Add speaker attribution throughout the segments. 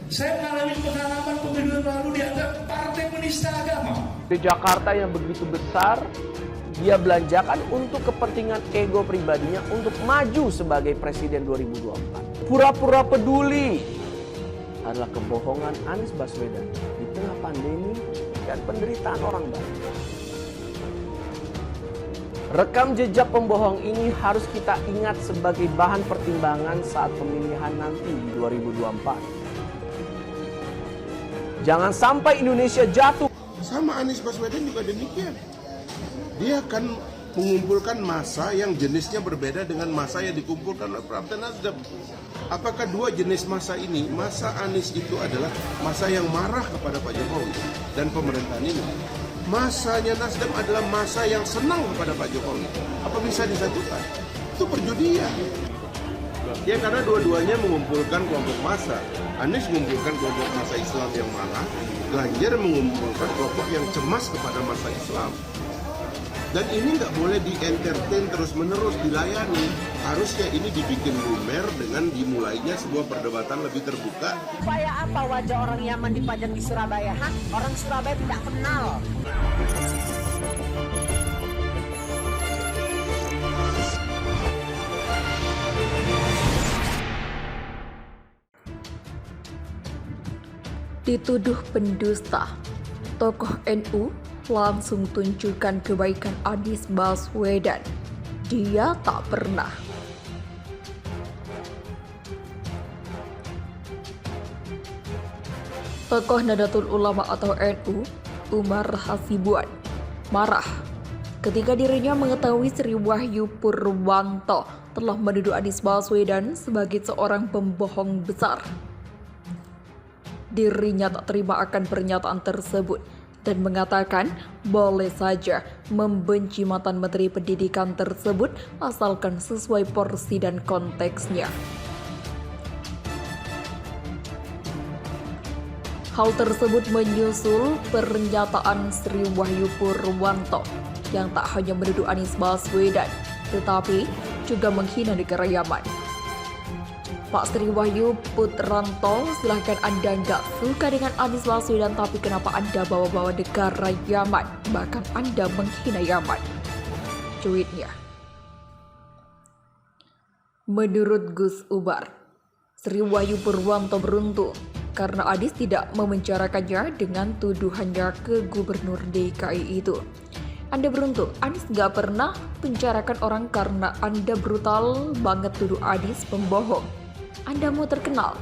Speaker 1: Saya mengalami pengalaman pemilu yang lalu dianggap partai penista agama.
Speaker 2: Di Jakarta yang begitu besar, dia belanjakan untuk kepentingan ego pribadinya untuk maju sebagai presiden 2024. Pura-pura peduli adalah kebohongan Anies Baswedan di tengah pandemi dan penderitaan orang banyak. Rekam jejak pembohong ini harus kita ingat sebagai bahan pertimbangan saat pemilihan nanti di 2024. Jangan sampai Indonesia jatuh.
Speaker 3: Sama Anies Baswedan juga demikian. Dia akan mengumpulkan massa yang jenisnya berbeda dengan massa yang dikumpulkan oleh Partai Nasdem. Apakah dua jenis massa ini, massa Anies itu adalah massa yang marah kepada Pak Jokowi dan pemerintahan ini? Massanya Nasdem adalah massa yang senang kepada Pak Jokowi. Apa bisa disatukan? Itu perjudian. Ya karena dua-duanya mengumpulkan kelompok massa. Anies mengumpulkan kelompok massa Islam yang marah, Ganjar mengumpulkan kelompok yang cemas kepada massa Islam. Dan ini nggak boleh di-entertain terus-menerus, dilayani. Harusnya ini dibikin lumer dengan dimulainya sebuah perdebatan lebih terbuka.
Speaker 4: Supaya apa wajah orang Yaman dipajang di Surabaya? Hah? Orang Surabaya tidak kenal.
Speaker 5: Dituduh pendusta, tokoh NU langsung tunjukkan kebaikan Anies Baswedan. Dia tak pernah. Tokoh Nahdlatul Ulama atau NU, Umar Hasibuan, marah ketika dirinya mengetahui Sri Wahyu Purwanto telah menuduh Anies Baswedan sebagai seorang pembohong besar. Dirinya tak terima akan pernyataan tersebut dan mengatakan boleh saja membenci mantan Menteri Pendidikan tersebut asalkan sesuai porsi dan konteksnya. Hal tersebut menyusul pernyataan Sri Wahyu Purwanto yang tak hanya menuduh Anies Baswedan, tetapi juga menghina negara Yaman. Pak Sri Wahyu Purwanto, silahkan Anda nggak suka dengan Anies Baswedan, tapi kenapa Anda bawa-bawa negara Yaman? Bahkan Anda menghina Yaman. Cuitnya. Menurut Gus Umar, Sri Wahyu Purwanto beruntung karena Anies tidak memenjarakannya dengan tuduhannya ke Gubernur DKI itu. Anda beruntung, Anies nggak pernah penjarakan orang karena Anda brutal banget tuduh Anies pembohong. Anda mau terkenal?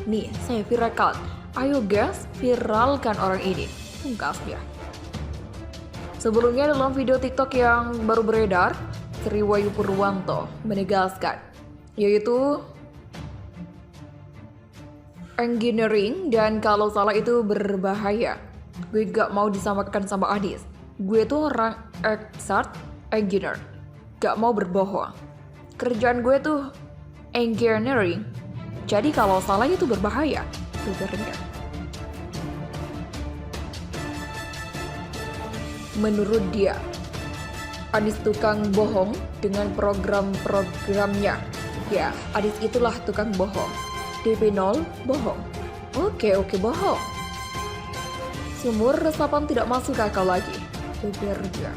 Speaker 5: Nih, saya viralkan. Ayo guys, viralkan orang ini. Pungkasnya. Sebelumnya dalam video TikTok yang baru beredar, Sri Wahyu Purwanto menegaskan, yaitu engineering dan kalau salah itu berbahaya. Gue gak mau disamakan sama Anies. Gue tuh orang expert engineer. Gak mau berbohong. Kerjaan gue tuh engineering. Jadi kalau salah itu berbahaya, tuturnya. Menurut dia, Anies tukang bohong dengan program-programnya. Ya, Anies itulah tukang bohong. DP0 bohong. Oke, bohong. Sumur resapan tidak masuk akal lagi, tuturnya.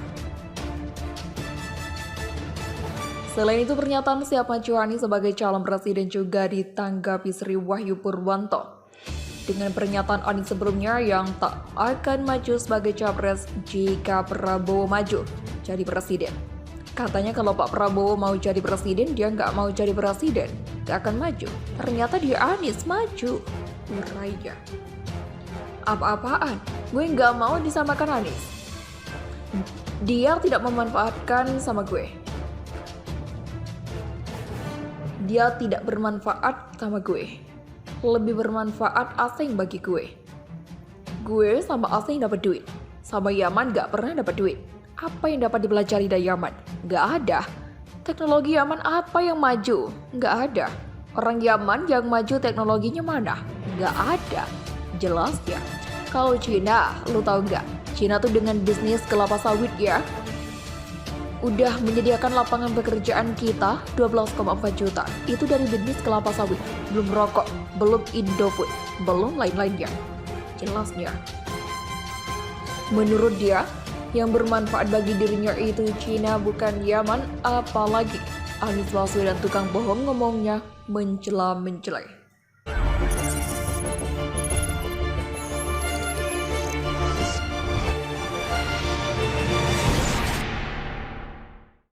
Speaker 5: Selain itu, pernyataan siap maju Anies sebagai calon presiden juga ditanggapi Sri Wahyu Purwanto. Dengan pernyataan Anies sebelumnya yang tak akan maju sebagai capres jika Prabowo maju jadi presiden. Katanya kalau Pak Prabowo mau jadi presiden, dia nggak mau jadi presiden, nggak akan maju. Ternyata dia Anies maju. Urainya. Apa-apaan? Gue nggak mau disamakan Anies. Dia tidak memanfaatkan sama gue. Dia tidak bermanfaat sama gue. Lebih bermanfaat asing bagi gue. Gue sama asing dapat duit. Sama Yaman gak pernah dapat duit. Apa yang dapat dipelajari dari Yaman? Gak ada. Teknologi Yaman apa yang maju? Gak ada. Orang Yaman yang maju teknologinya mana? Gak ada. Jelas ya. Kalau Cina, lu tahu gak? Cina tuh dengan bisnis kelapa sawit ya. Udah menyediakan lapangan pekerjaan kita 12,4 juta. Itu dari bisnis kelapa sawit, belum rokok, belum Indofood, belum lain-lainnya. Jelasnya. Menurut dia, yang bermanfaat bagi dirinya itu Cina bukan Yaman, apalagi Anies Baswedan tukang bohong ngomongnya mencela-mencela.